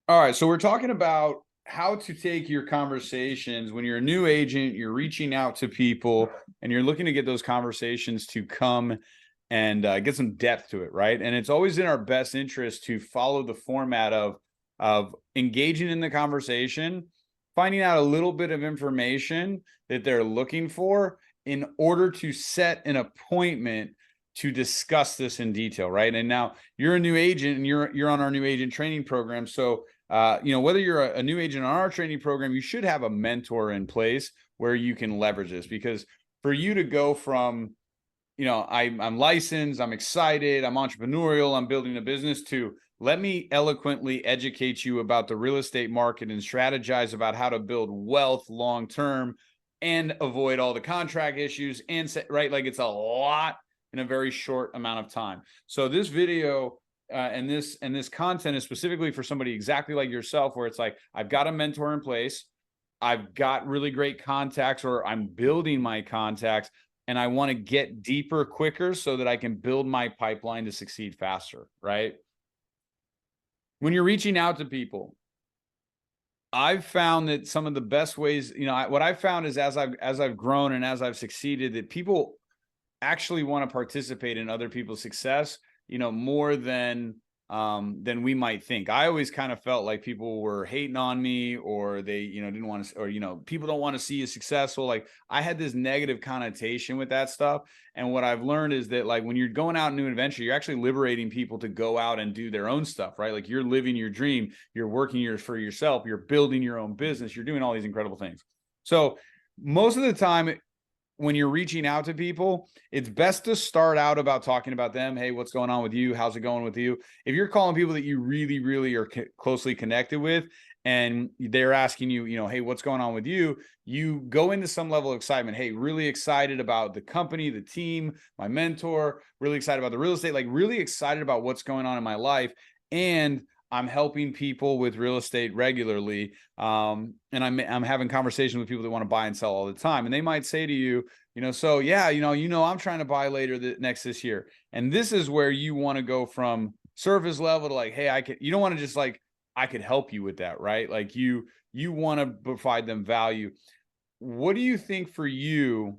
All right, so we're talking about how to take your conversations when you're a new agent, you're reaching out to people, and you're looking to get those conversations to come and get some depth to it, right? And it's always in our best interest to follow the format of engaging in the conversation, finding out a little bit of information that they're looking for in order to set an appointment to discuss this in detail, right? And now you're a new agent and you're on our new agent training program, so whether you're a new agent on our training program, you should have a mentor in place where you can leverage this, because for you to go from, I'm licensed, I'm excited, I'm entrepreneurial, I'm building a business, to let me eloquently educate you about the real estate market and strategize about how to build wealth long term and avoid all the contract issues and right, like it's a lot in a very short amount of time. So this video and this content is specifically for somebody exactly like yourself, where it's like, I've got a mentor in place, I've got really great contacts, or I'm building my contacts, and I want to get deeper quicker so that I can build my pipeline to succeed faster, right? When you're reaching out to people, I've found that some of the best ways, what I've found is as I've grown and as I've succeeded, that people actually want to participate in other people's success, more than we might think. I always kind of felt like people were hating on me, or they, didn't want to, or, people don't want to see you successful. Like, I had this negative connotation with that stuff. And what I've learned is that, like, when you're going out into an adventure, you're actually liberating people to go out and do their own stuff, right? Like, you're living your dream, you're working for yourself, you're building your own business, you're doing all these incredible things. So most of the time, when you're reaching out to people, it's best to start out about talking about them. Hey, what's going on with you? How's it going with you? If you're calling people that you really, really are closely connected with, and they're asking you, hey, what's going on with you? You go into some level of excitement. Hey, really excited about the company, the team, my mentor, really excited about the real estate, like really excited about what's going on in my life. And I'm helping people with real estate regularly. And I'm having conversations with people that want to buy and sell all the time. And they might say to you, so yeah, I'm trying to buy later this year. And this is where you want to go from surface level to like, hey, you don't want to just like, I could help you with that, right? Like you want to provide them value. What do you think for you?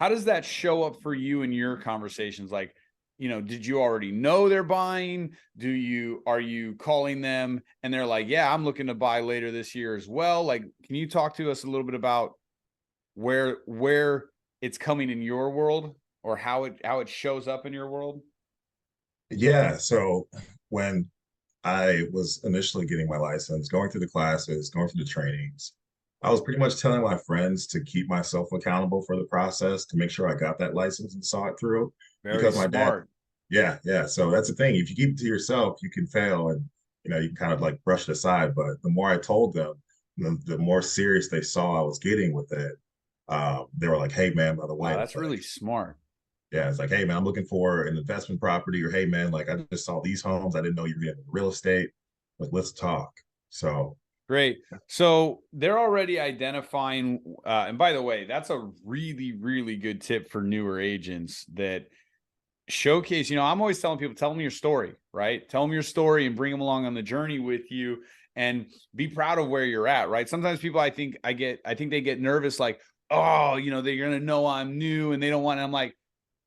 How does that show up for you in your conversations? Like, did you already know they're buying? Are you calling them and they're like, yeah, I'm looking to buy later this year as well? Like, can you talk to us a little bit about where it's coming in your world, or how it shows up in your world? Yeah, so when I was initially getting my license, going through the classes, going through the trainings, I was pretty much telling my friends to keep myself accountable for the process to make sure I got that license and saw it through. Very Because my dad, smart. yeah, yeah. So that's the thing. If you keep it to yourself, you can fail and you can kind of like brush it aside. But the more I told them, the more serious they saw I was getting with it. They were like, "Hey, man, by the way, Wow, it's that's like, really smart. yeah, it's like, hey man, I'm looking for an investment property, or hey man, like I just saw these homes. I didn't know you were getting into real estate. Like, let's talk." So Great. So they're already identifying, and by the way, that's a really, really good tip for newer agents, that showcase, I'm always telling people, tell them your story, right? Tell them your story and bring them along on the journey with you, and be proud of where you're at, right? Sometimes people, I think they get nervous, like, oh, they're going to know I'm new and they don't want it. I'm like,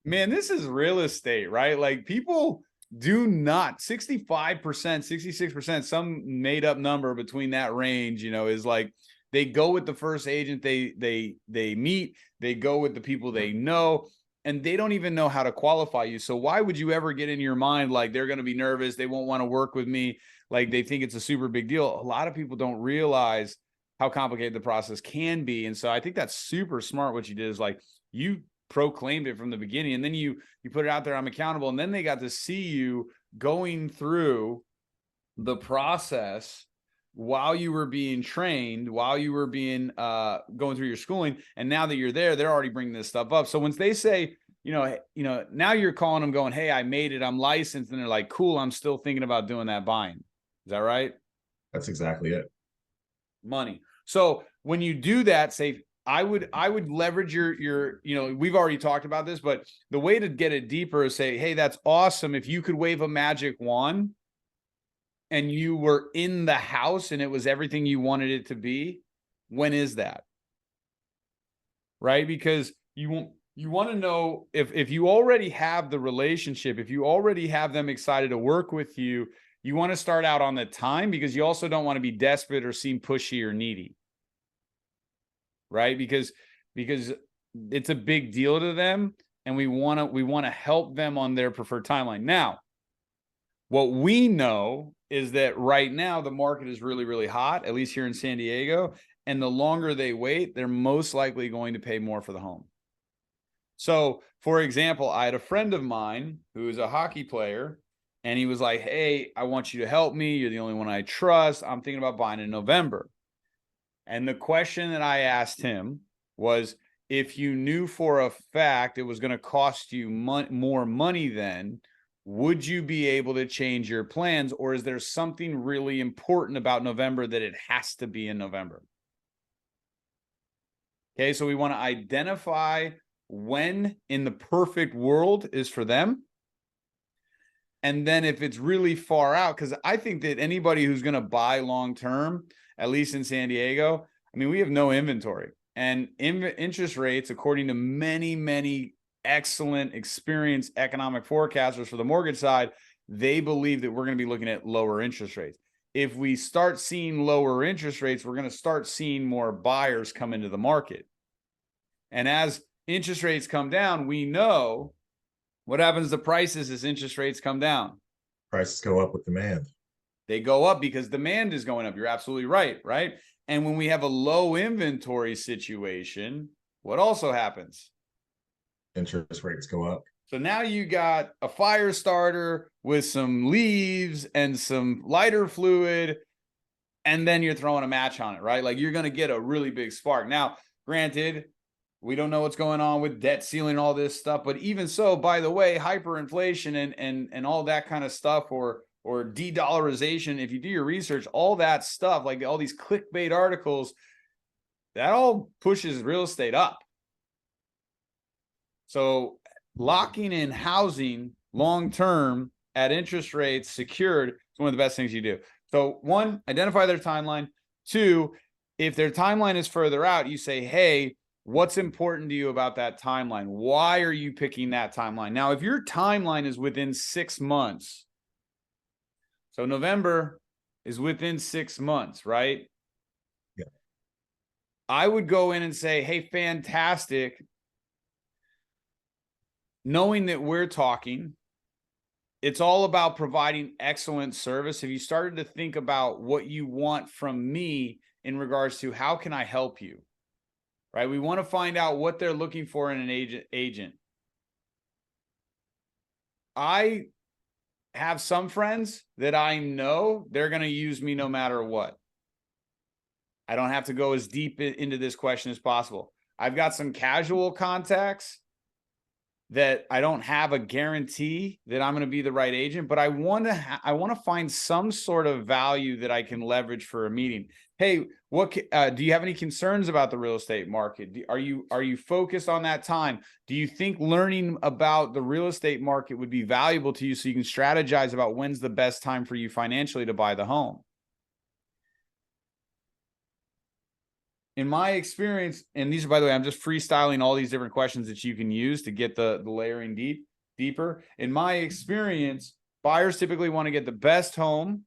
man, this is real estate, right? Like, people do not, 65%, 66%, some made up number between that range, is like, they go with the first agent they meet, they go with the people they know, and they don't even know how to qualify you. So why would you ever get in your mind like they're going to be nervous, they won't want to work with me, like they think it's a super big deal? A lot of people don't realize how complicated the process can be. And so I think that's super smart. What you did is like, you proclaimed it from the beginning, and then you put it out there, I'm accountable, and then they got to see you going through the process while you were being trained, while you were being going through your schooling. And now that you're there, they're already bringing this stuff up. So once they say, now you're calling them going, hey, I made it, I'm licensed, and they're like, cool, I'm still thinking about doing that buying. Is that right? that's exactly it. Money. So when you do that, say, I would leverage your, we've already talked about this, but the way to get it deeper is say, hey, that's awesome. If you could wave a magic wand and you were in the house and it was everything you wanted it to be, when is that? Right? Because you want to know if you already have the relationship, if you already have them excited to work with you, you want to start out on the time, because you also don't want to be desperate or seem pushy or needy. Right? Because it's a big deal to them, and we want to help them on their preferred timeline. Now, what we know is that right now the market is really, really hot, at least here in San Diego. And the longer they wait, they're most likely going to pay more for the home. So, for example, I had a friend of mine who is a hockey player, and he was like, hey, I want you to help me. You're the only one I trust. I'm thinking about buying in November. And the question that I asked him was, if you knew for a fact it was going to cost you more money then, would you be able to change your plans? Or is there something really important about November that it has to be in November? Okay, so we want to identify when in the perfect world is for them. And then if it's really far out, because I think that anybody who's going to buy long-term, at least in San Diego, I mean, we have no inventory. And interest rates, according to many, many excellent, experienced economic forecasters for the mortgage side, they believe that we're going to be looking at lower interest rates. If we start seeing lower interest rates, we're going to start seeing more buyers come into the market. And as interest rates come down, we know what happens to prices as interest rates come down. Prices go up with demand. They go up because demand is going up. You're absolutely right, right? And when we have a low inventory situation, what also happens? Interest rates go up. So now you got a fire starter with some leaves and some lighter fluid, and then you're throwing a match on it, right? Like, you're going to get a really big spark. Now, granted, we don't know what's going on with debt ceiling and all this stuff, but even so, by the way, hyperinflation and all that kind of stuff, or de-dollarization, if you do your research, all that stuff, like all these clickbait articles, that all pushes real estate up. So locking in housing long-term at interest rates secured is one of the best things you do. So one, identify their timeline. Two, if their timeline is further out, you say, hey, what's important to you about that timeline? Why are you picking that timeline? Now, if your timeline is within 6 months, so November is within 6 months, right? Yeah. I would go in and say, hey, fantastic. Knowing that we're talking, it's all about providing excellent service. Have you started to think about what you want from me in regards to how can I help you? Right? We want to find out what they're looking for in an agent. I have some friends that I know they're going to use me no matter what. I don't have to go as deep into this question as possible. I've got some casual contacts that I don't have a guarantee that I'm going to be the right agent, but I want to find some sort of value that I can leverage for a meeting. Hey, what do you have any concerns about the real estate market? Are you focused on that time? Do you think learning about the real estate market would be valuable to you so you can strategize about when's the best time for you financially to buy the home? In my experience, and these are, by the way, I'm just freestyling all these different questions that you can use to get the layering deeper. In my experience, buyers typically want to get the best home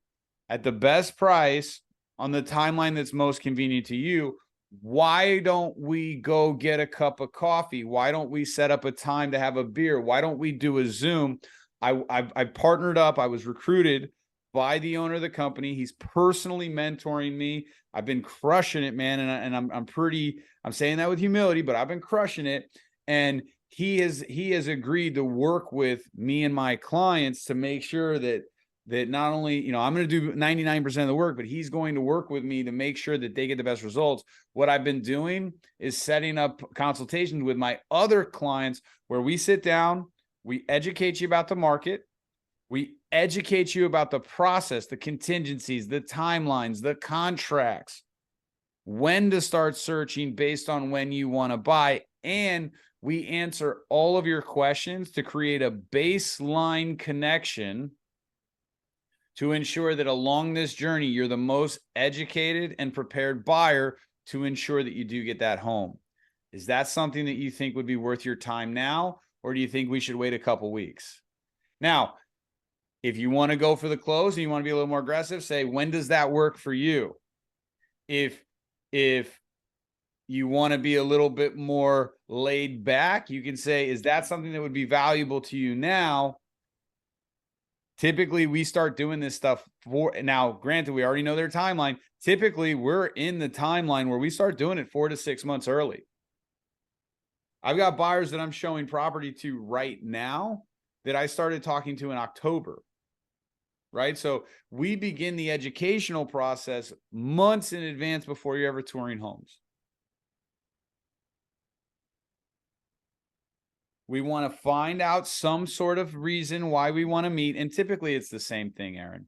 at the best price on the timeline that's most convenient to you. Why don't we go get a cup of coffee? Why don't we set up a time to have a beer? Why don't we do a Zoom? I partnered up. I was recruited by the owner of the company. He's personally mentoring me. I've been crushing it, man. And I'm saying that with humility, but I've been crushing it. And he has agreed to work with me and my clients to make sure that not only, I'm going to do 99% of the work, but he's going to work with me to make sure that they get the best results. What I've been doing is setting up consultations with my other clients where we sit down, we educate you about the market, we educate you about the process, the contingencies, the timelines, the contracts, when to start searching based on when you want to buy. And we answer all of your questions to create a baseline connection to ensure that along this journey, you're the most educated and prepared buyer to ensure that you do get that home. Is that something that you think would be worth your time now, or do you think we should wait a couple weeks? Now, if you want to go for the close and you want to be a little more aggressive, say, when does that work for you? If you want to be a little bit more laid back, you can say, is that something that would be valuable to you now? Typically, we start doing this stuff now, granted, we already know their timeline. Typically, we're in the timeline where we start doing it 4 to 6 months early. I've got buyers that I'm showing property to right now that I started talking to in October, right? So we begin the educational process months in advance before you're ever touring homes. We want to find out some sort of reason why we want to meet. And typically it's the same thing, Aaron.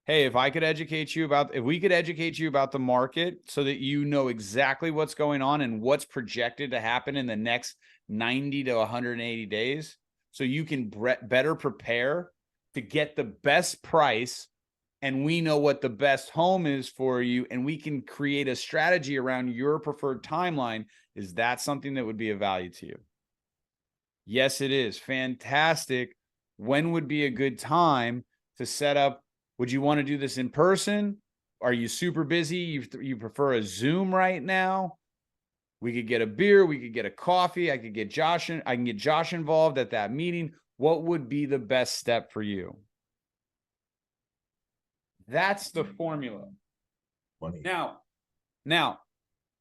Hey, if we could educate you about the market so that you know exactly what's going on and what's projected to happen in the next 90 to 180 days, so you can better prepare to get the best price, and we know what the best home is for you, and we can create a strategy around your preferred timeline, is that something that would be of value to you? Yes, it is. Fantastic. When would be a good time to set up? Would you want to do this in person? Are you super busy? You prefer a Zoom right now? We could get a beer. We could get a coffee. I can get Josh involved at that meeting. What would be the best step for you? That's the formula. Funny. Now,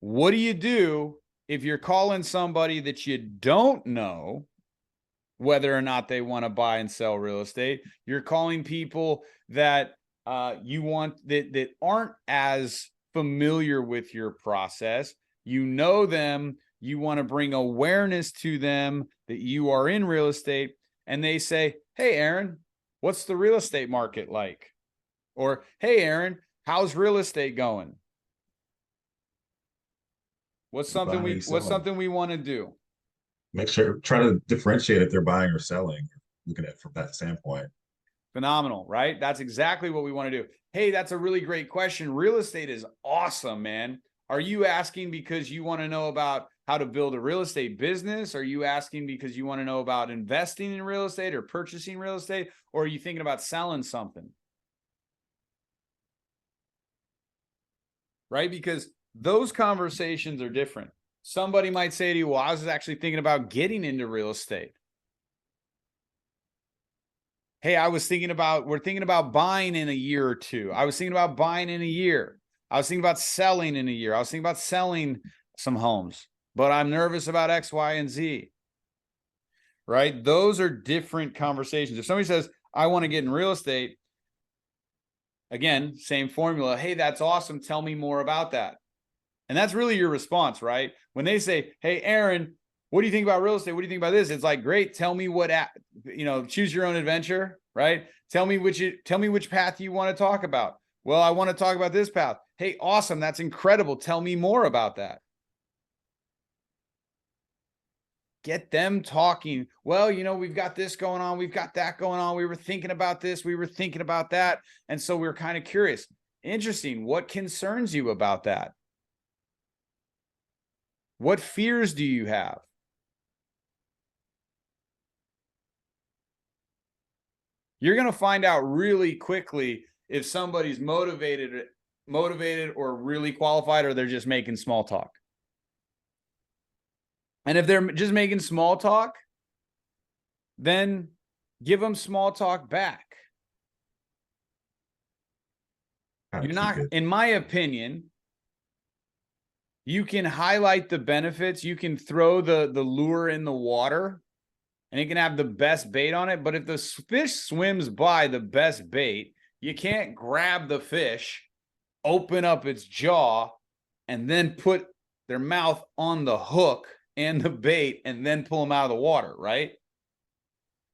what do you do if you're calling somebody that you don't know whether or not they want to buy and sell real estate? You're calling people that you want that aren't as familiar with your process. You know them. You want to bring awareness to them that you are in real estate, and they say, "Hey, Aaron, what's the real estate market like?" Or, "Hey, Aaron, how's real estate going?" What's something we want to do? Make sure, try to differentiate if they're buying or selling, looking at it from that standpoint. Phenomenal, right? That's exactly what we want to do. Hey, that's a really great question. Real estate is awesome, man. Are you asking because you want to know about how to build a real estate business? Are you asking because you want to know about investing in real estate or purchasing real estate? Or are you thinking about selling something? Right? Because those conversations are different. Somebody might say to you, well, I was actually thinking about getting into real estate. Hey, we're thinking about buying in a year or two. I was thinking about buying in a year. I was thinking about selling in a year. I was thinking about selling some homes, but I'm nervous about X, Y, and Z. Right? Those are different conversations. If somebody says, I want to get in real estate, again, same formula. Hey, that's awesome. Tell me more about that. And that's really your response, right? When they say, hey, Aaron, what do you think about real estate? What do you think about this? It's like, great. Tell me choose your own adventure, right? Tell me which path you want to talk about. Well, I want to talk about this path. Hey, awesome. That's incredible. Tell me more about that. Get them talking. Well, we've got this going on. We've got that going on. We were thinking about this. We were thinking about that. And so we're kind of curious. Interesting. What concerns you about that? What fears do you have? You're going to find out really quickly if somebody's motivated or really qualified, or they're just making small talk. And if they're just making small talk, then give them small talk back. You're not, in my opinion, you can highlight the benefits. You can throw the lure in the water, and it can have the best bait on it. But if the fish swims by the best bait, you can't grab the fish, open up its jaw, and then put their mouth on the hook and the bait and then pull them out of the water, right?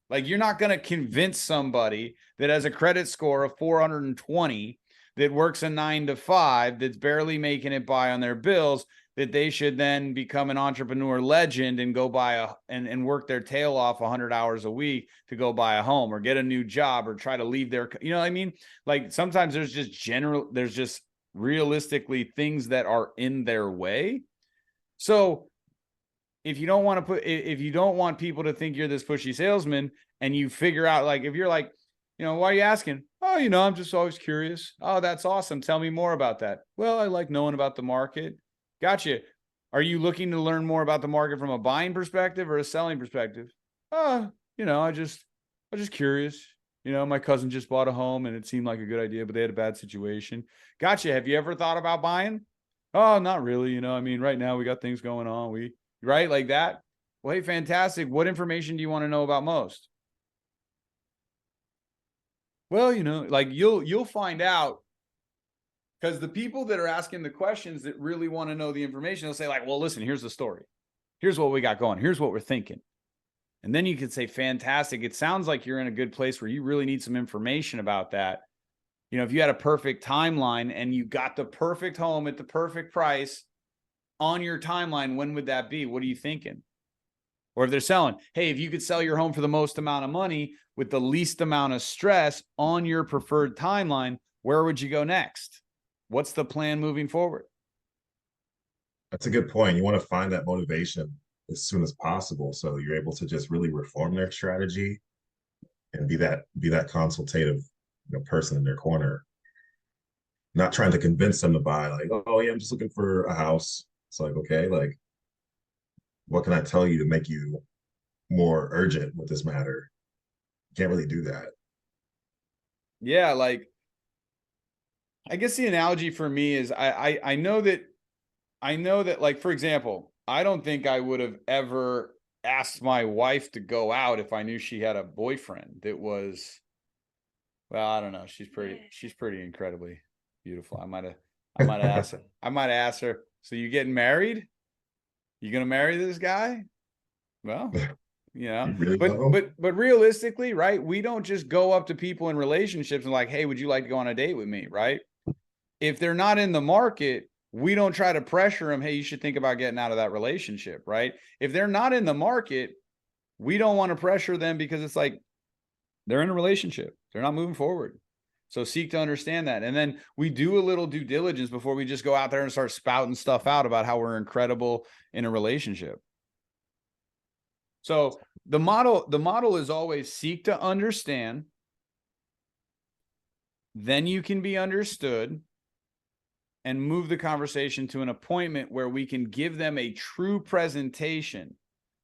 Like, you're not going to convince somebody that has a credit score of 420 that works a 9 to 5, that's barely making it by on their bills, that they should then become an entrepreneur legend and go buy and work their tail off 100 hours a week to go buy a home or get a new job or try to leave their, you know what I mean? Like sometimes there's just realistically things that are in their way. So if you don't want people to think you're this pushy salesman, and you figure out, like, if you're like, why are you asking? Oh, I'm just always curious. Oh, that's awesome. Tell me more about that. Well, I like knowing about the market. Gotcha. Are you looking to learn more about the market from a buying perspective or a selling perspective? I just curious. My cousin just bought a home and it seemed like a good idea, but they had a bad situation. Gotcha. Have you ever thought about buying? Oh, not really. I mean, right now we got things going on. Right? Like that. Well, hey, fantastic. What information do you want to know about most? Well, like you'll find out, because the people that are asking the questions that really want to know the information, they'll say like, well, listen, here's the story. Here's what we got going. Here's what we're thinking. And then you could say, fantastic. It sounds like you're in a good place where you really need some information about that. If you had a perfect timeline and you got the perfect home at the perfect price on your timeline, when would that be? What are you thinking? Or if they're selling, hey, if you could sell your home for the most amount of money with the least amount of stress on your preferred timeline, where would you go next? What's the plan moving forward? That's a good point. You want to find that motivation as soon as possible, so you're able to just really reform their strategy and be that consultative, person in their corner, not trying to convince them to buy. Like, oh yeah, I'm just looking for a house. It's like, okay, like, what can I tell you to make you more urgent with this matter? Can't really do that. Yeah, like I guess the analogy for me is I know that, like, for example, I don't think I would have ever asked my wife to go out if I knew she had a boyfriend that was, well, I don't know. She's pretty incredibly beautiful. I might have asked her. I might have asked her, so you getting married? You gonna marry this guy? Well, You really but know? but realistically, right? We don't just go up to people in relationships and like, hey, would you like to go on a date with me? Right? If they're not in the market, we don't try to pressure them. Hey, you should think about getting out of that relationship, right? If they're not in the market, we don't want to pressure them, because it's like they're in a relationship. They're not moving forward. So seek to understand that. And then we do a little due diligence before we just go out there and start spouting stuff out about how we're incredible in a relationship. So the model is always seek to understand, then you can be understood, and move the conversation to an appointment where we can give them a true presentation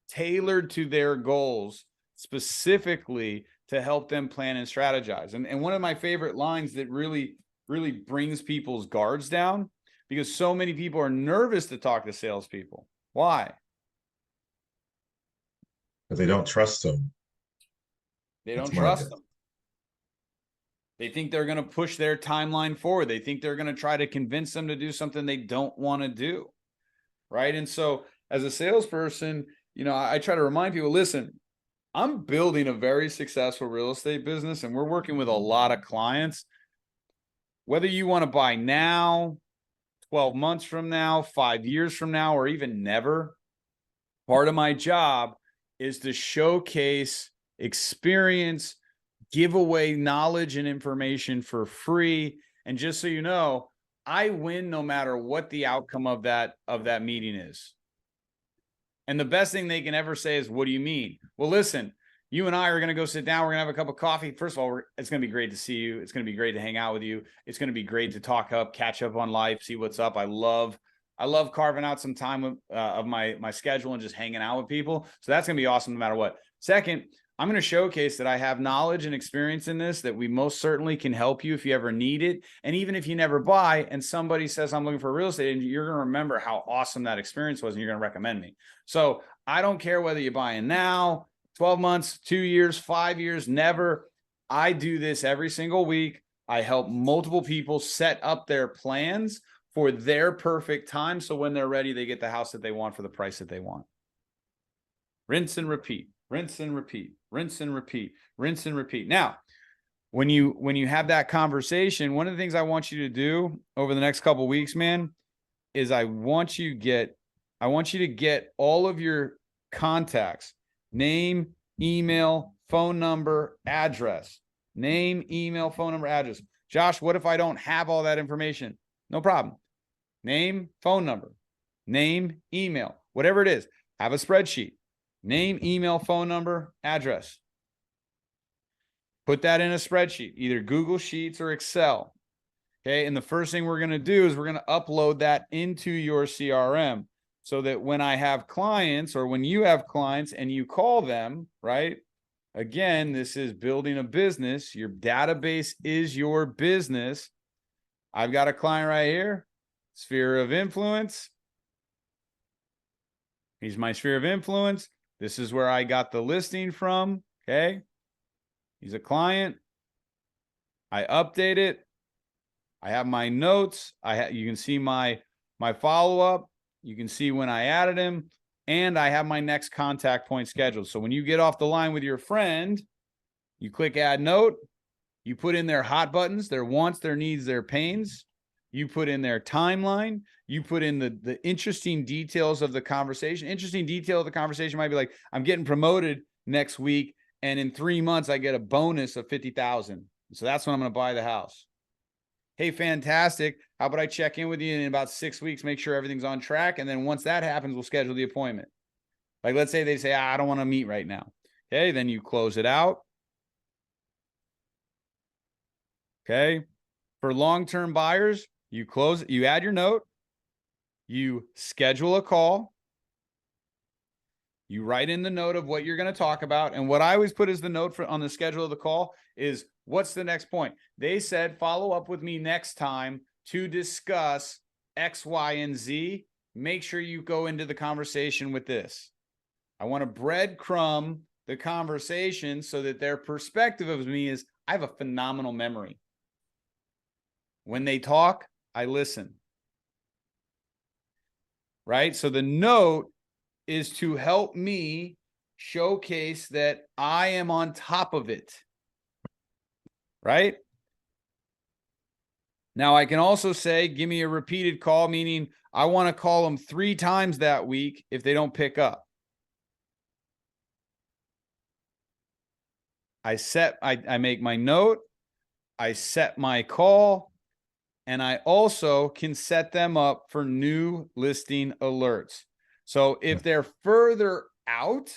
tailored to their goals, specifically to help them plan and strategize. And one of my favorite lines that really, really brings people's guards down, because so many people are nervous to talk to salespeople. Why? Because they don't trust them. They That's don't my trust guess. them. They think they're going to push their timeline forward. They think they're going to try to convince them to do something they don't want to do. Right. And so as a salesperson, I try to remind people, listen, I'm building a very successful real estate business and we're working with a lot of clients. Whether you want to buy now, 12 months from now, 5 years from now, or even never, part of my job is to showcase experience, give away knowledge and information for free. And just so you know, I win no matter what the outcome of that meeting is. And the best thing they can ever say is, what do you mean? Well, listen, you and I are going to go sit down. We're going to have a cup of coffee. First of all, it's going to be great to see you. It's going to be great to hang out with you. It's going to be great to catch up on life, see what's up. I love carving out some time of my schedule and just hanging out with people. So that's going to be awesome no matter what. Second, I'm going to showcase that I have knowledge and experience in this, that we most certainly can help you if you ever need it. And even if you never buy and somebody says, I'm looking for real estate, and you're going to remember how awesome that experience was and you're going to recommend me. So I don't care whether you're buying now, 12 months, 2 years, 5 years, never. I do this every single week. I help multiple people set up their plans for their perfect time. So when they're ready, they get the house that they want for the price that they want. Rinse and repeat, rinse and repeat, rinse and repeat, rinse and repeat. Now, when you have that conversation, one of the things I want you to do over the next couple of weeks, man, is I want you to get all of your contacts, name, email, phone number, address, name, email, phone number, address. Josh, what if I don't have all that information? No problem. Name, phone number, name, email, whatever it is. Have a spreadsheet. Name, email, phone number, address. Put that in a spreadsheet, either Google Sheets or Excel. Okay. And the first thing we're going to do is we're going to upload that into your CRM so that when I have clients or when you have clients and you call them, right? Again, this is building a business. Your database is your business. I've got a client right here, sphere of influence. He's my sphere of influence. This is where I got the listing from. Okay. He's a client. I update it. I have my notes. You can see my follow-up. You can see when I added him, and I have my next contact point scheduled. So when you get off the line with your friend, you click add note, you put in their hot buttons, their wants, their needs, their pains. You put in their timeline. You put in the interesting details of the conversation. Interesting detail of the conversation might be like, I'm getting promoted next week, and in 3 months, I get a bonus of $50,000. So that's when I'm going to buy the house. Hey, fantastic. How about I check in with you in about 6 weeks, make sure everything's on track. And then once that happens, we'll schedule the appointment. Like, let's say they say, I don't want to meet right now. Okay. Then you close it out. Okay. For long-term buyers, you close it, you add your note, you schedule a call, you write in the note of what you're going to talk about. And what I always put as the note on the schedule of the call is, what's the next point? They said, follow up with me next time to discuss X, Y, and Z. Make sure you go into the conversation with this. I want to breadcrumb the conversation so that their perspective of me is, I have a phenomenal memory. When they talk, I listen. Right? So the note is to help me showcase that I am on top of it. Right? Now, I can also say, give me a repeated call, meaning I want to call them 3 times that week if they don't pick up. I make my note, I set my call, and I also can set them up for new listing alerts. So if they're further out,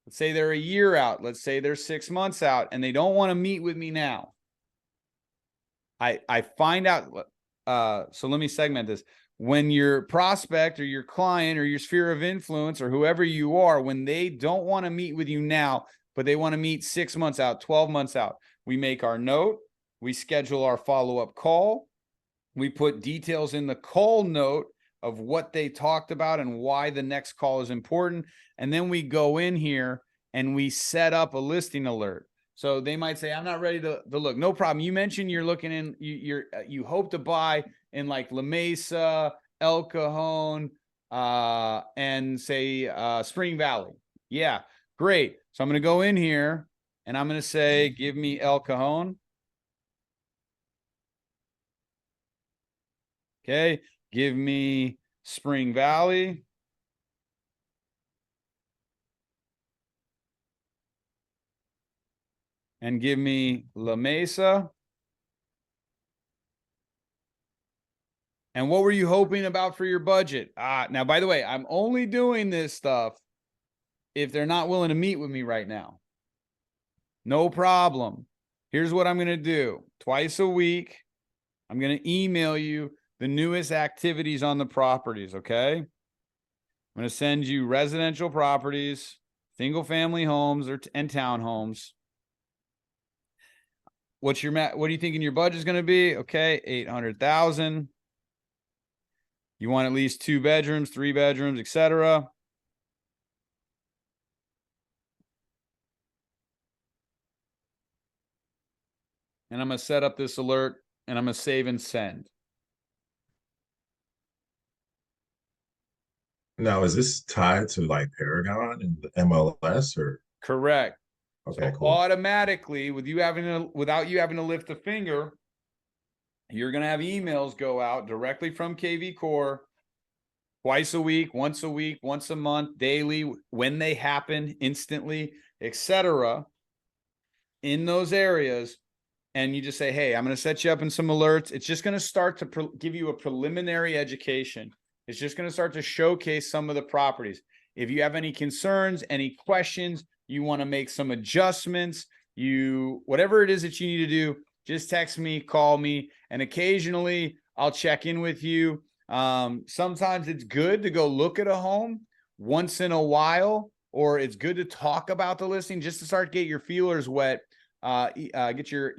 let's say they're a year out, let's say they're 6 months out, and they don't want to meet with me now, I find out, so let me segment this. When your prospect or your client or your sphere of influence or whoever you are, when they don't want to meet with you now, but they want to meet 6 months out, 12 months out, we make our note, we schedule our follow-up call, we put details in the call note of what they talked about and why the next call is important. And then we go in here and we set up a listing alert. So they might say, I'm not ready to look. No problem. You mentioned you're looking in, you hope to buy in like La Mesa, El Cajon, and say Spring Valley. Yeah, great. So I'm going to go in here and I'm going to say, give me El Cajon. Okay, give me Spring Valley. And give me La Mesa. And what were you hoping about for your budget? Now, by the way, I'm only doing this stuff if they're not willing to meet with me right now. No problem. Here's what I'm going to do. Twice a week, I'm going to email you the newest activities on the properties, okay? I'm going to send you residential properties, single-family homes and townhomes. What do you think your budget is going to be? Okay, 800,000. You want at least 2 bedrooms, 3 bedrooms, etc. And I'm going to set up this alert and I'm going to save and send. Now, is this tied to like Paragon and the MLS or? Correct. Okay, so cool. automatically, without you having to lift a finger, You're going to have emails go out directly from KV Core twice a week, once a month, daily, when they happen, instantly, etc. in those areas. And you just say, hey, I'm going to set you up in some alerts. It's just going to start to give you a preliminary education. It's just going to start to showcase some of the properties. If you have any concerns, any questions, you want to make some adjustments, whatever it is that you need to do, just text me, call me, and occasionally I'll check in with you. Sometimes it's good to go look at a home once in a while, or it's good to talk about the listing just to start to get your feelers wet. Get your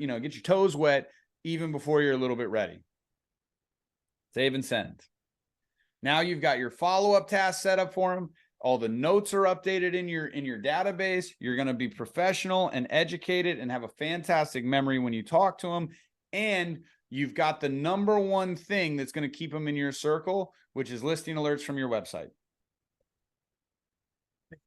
toes wet even before you're a little bit ready. Save and send. Now you've got your follow-up task set up for them. All the notes are updated in your database. You're going to be professional and educated and have a fantastic memory when you talk to them. And you've got the number one thing that's going to keep them in your circle, which is listing alerts from your website.